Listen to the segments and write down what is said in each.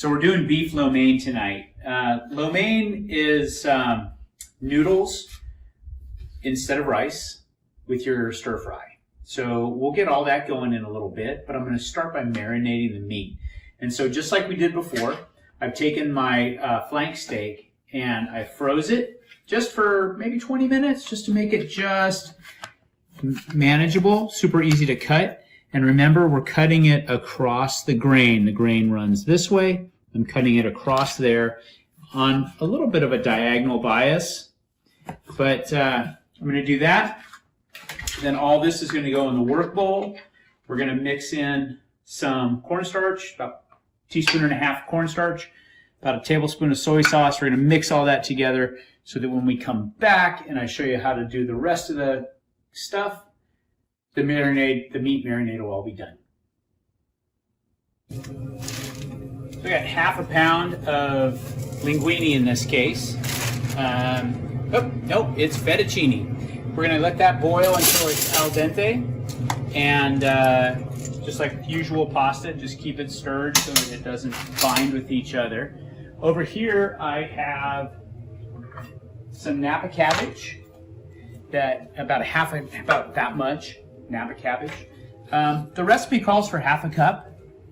So we're doing beef lo mein tonight. Lo mein is noodles instead of rice with your stir fry. So we'll get all that going in a little bit, but I'm going to start by marinating the meat. And so just like we did before, I've taken my flank steak and I froze it just for maybe 20 minutes just to make it just manageable, super easy to cut. And remember, we're cutting it across the grain. The grain runs this way. I'm cutting it across there on a little bit of a diagonal bias. But I'm going to do that. Then all this is going to go in the work bowl. We're going to mix in some cornstarch, about a teaspoon and a half of cornstarch, about a tablespoon of soy sauce. We're going to mix all that together so that when we come back and I show you how to do the rest of the stuff, the meat marinade will all be done. So I got half a pound of linguini in this case. Nope, it's fettuccine. We're going to let that boil until it's al dente. And just like usual pasta, just keep it stirred so that it doesn't bind with each other. Over here I have some Napa cabbage, about that much Napa cabbage. The recipe calls for half a cup,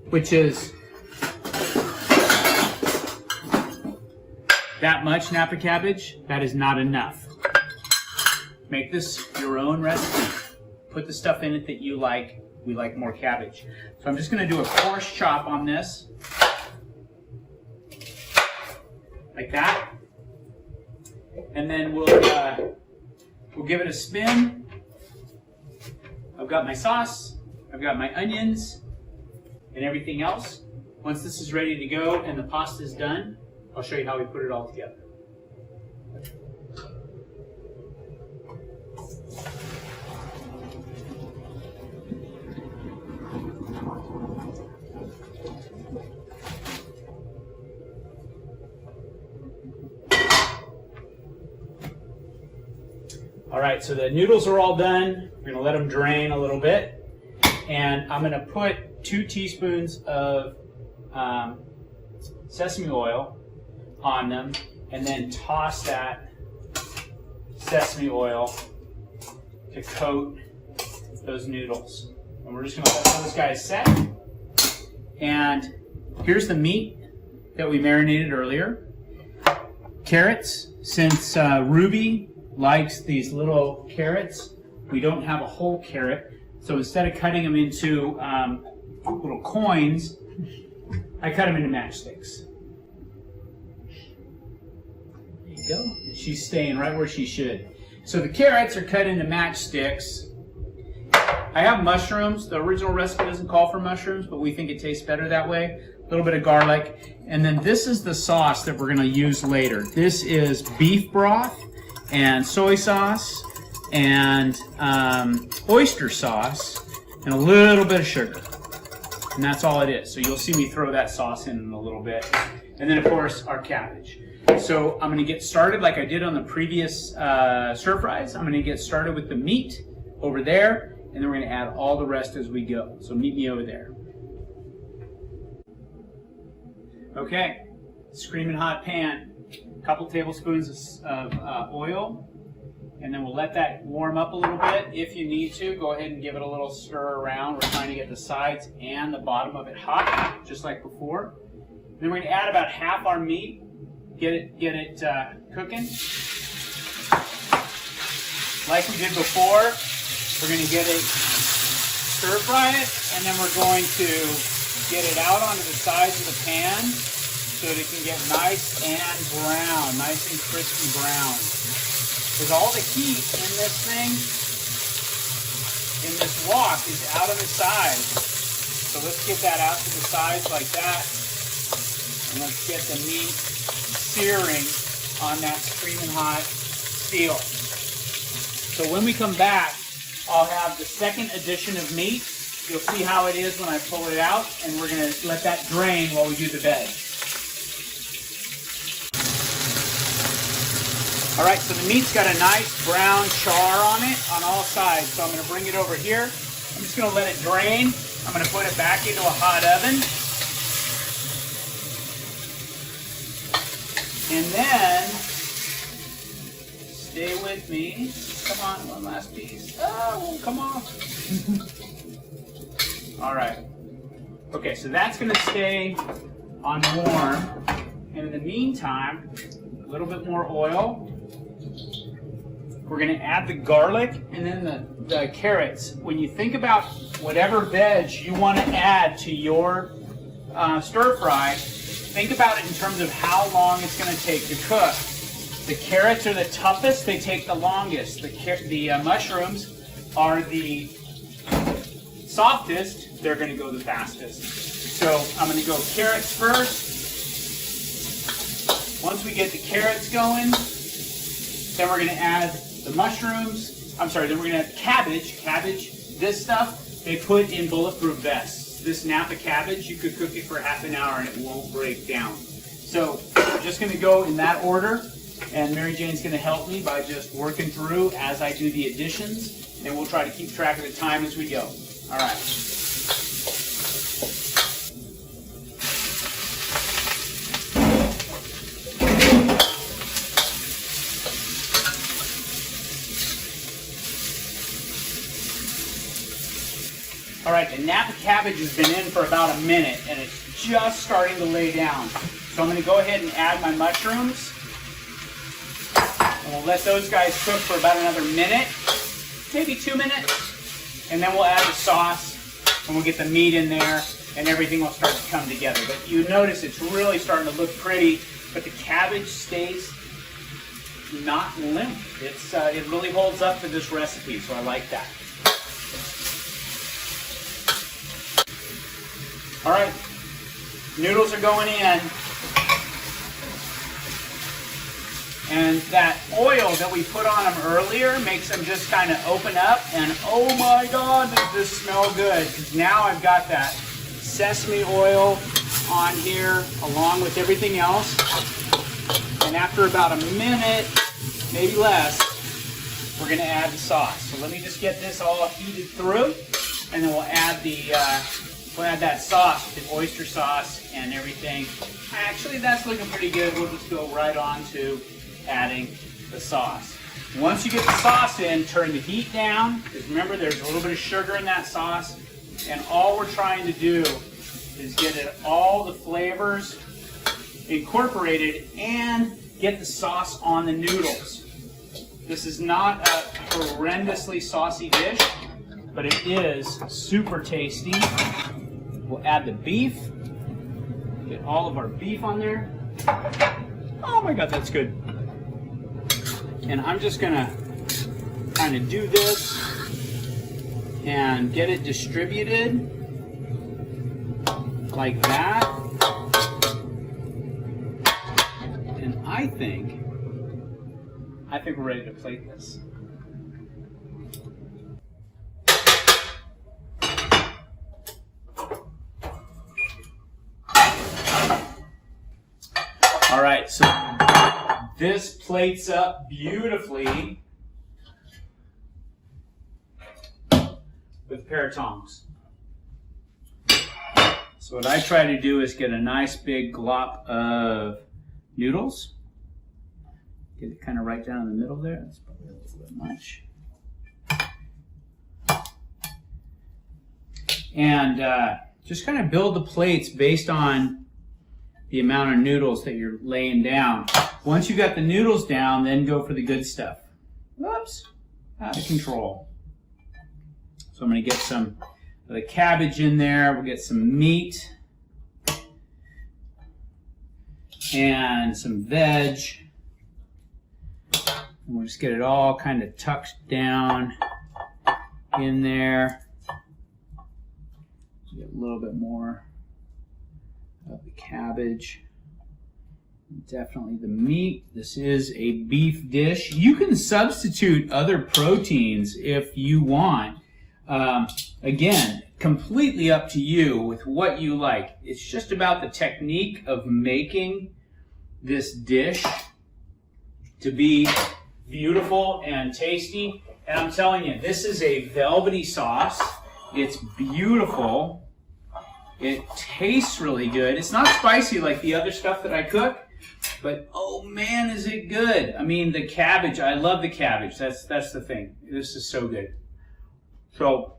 which is that much Napa cabbage. That is not enough. Make this your own recipe. Put the stuff in it that you like. We like more cabbage. So I'm just going to do a coarse chop on this. Like that. And then we'll give it a spin. I've got my sauce, I've got my onions, and everything else. Once this is ready to go and the pasta is done, I'll show you how we put it all together. All right, so the noodles are all done. We're going to let them drain a little bit. And I'm going to put 2 teaspoons of sesame oil on them and then toss that sesame oil to coat those noodles. And we're just going to let those guys set. And here's the meat that we marinated earlier. Carrots, since Ruby likes these little carrots, we don't have a whole carrot. So instead of cutting them into little coins, I cut them into matchsticks. There you go. She's staying right where she should. So the carrots are cut into matchsticks. I have mushrooms. The original recipe doesn't call for mushrooms, but we think it tastes better that way. A little bit of garlic. And then this is the sauce that we're going to use later. This is beef broth and soy sauce and oyster sauce and a little bit of sugar. And that's all it is. So you'll see me throw that sauce in a little bit. And then, of course, our cabbage. So I'm going to get started like I did on the previous stir fries. I'm going to get started with the meat over there, and then we're going to add all the rest as we go. So meet me over there. Okay, screaming hot pan. A couple tablespoons of oil. And then we'll let that warm up a little bit. If you need to, go ahead and give it a little stir around. We're trying to get the sides and the bottom of it hot, just like before. Then we're going to add about half our meat. Get it cooking. Like we did before, we're going to get it, stir fry it, and then we're going to get it out onto the sides of the pan so that it can get nice and brown, nice and crispy brown. Because all the heat in this thing, in this wok, is out of the sides. So let's get that out to the sides like that. And let's get the meat searing on that screaming hot steel. So when we come back, I'll have the second addition of meat. You'll see how it is when I pull it out, and we're going to let that drain while we do the veg. All right, so the meat's got a nice brown char on it on all sides. So I'm going to bring it over here. I'm just going to let it drain. I'm going to put it back into a hot oven. And then, stay with me. Come on, one last piece. Oh, come on. All right. Okay, so that's going to stay on warm. And in the meantime, a little bit more oil. We're going to add the garlic and then the carrots. When you think about whatever veg you want to add to your stir fry, think about it in terms of how long it's going to take to cook. The carrots are the toughest, they take the longest. The mushrooms are the softest, they're going to go the fastest. So I'm going to go carrots first. Once we get the carrots going, then we're going to add the mushrooms. I'm sorry, then we're going to add cabbage. Cabbage, this stuff, they put in bulletproof vests. This Napa Cabbage, you could cook it for half an hour and it won't break down. So we're just going to go in that order. And Mary Jane's going to help me by just working through as I do the additions, and we'll try to keep track of the time as we go. All right. All right, the Napa Cabbage has been in for about a minute, and it's just starting to lay down. So I'm going to go ahead and add my mushrooms. And we'll let those guys cook for about another minute, maybe 2 minutes. And then we'll add the sauce, and we'll get the meat in there, and everything will start to come together. But you notice it's really starting to look pretty, but the cabbage stays not limp. It really holds up to this recipe, so I like that. All right, noodles are going in. And that oil that we put on them earlier makes them just kind of open up. And oh my God, does this smell good. Because now I've got that sesame oil on here along with everything else. And after about a minute, maybe less, we're going to add the sauce. So let me just get this all heated through. And then we'll add that sauce, the oyster sauce and everything. Actually, that's looking pretty good. We'll just go right on to adding the sauce. Once you get the sauce in, turn the heat down, because remember there's a little bit of sugar in that sauce, and all we're trying to do is get all the flavors incorporated and get the sauce on the noodles. This is not a horrendously saucy dish, but it is super tasty. We'll add the beef, get all of our beef on there. Oh my God, that's good. And I'm just going to kind of do this and get it distributed like that. And I think we're ready to plate this. All right, so this plates up beautifully with a pair of tongs. So what I try to do is get a nice big glop of noodles. Get it kind of right down in the middle there. That's probably a little bit much. And just kind of build the plates based on the amount of noodles that you're laying down. Once you got the noodles down, then go for the good stuff. Whoops, out of control. So I'm going to get some of the cabbage in there. We'll get some meat and some veg. And we'll just get it all kind of tucked down in there. Get a little bit more of the cabbage. Definitely the meat. This is a beef dish. You can substitute other proteins if you want. Again, completely up to you with what you like. It's just about the technique of making this dish to be beautiful and tasty. And I'm telling you, this is a velvety sauce. It's beautiful. It tastes really good. It's not spicy like the other stuff that I cook, But oh man, is it good. I mean, the cabbage, I love the cabbage. That's the thing. This is so good. So,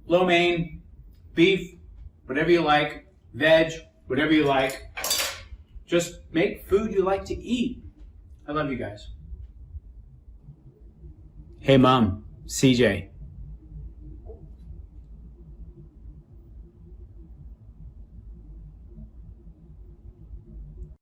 lo mein, beef, whatever you like, veg, whatever you like. Just make food you like to eat. I love you guys. Hey Mom, CJ.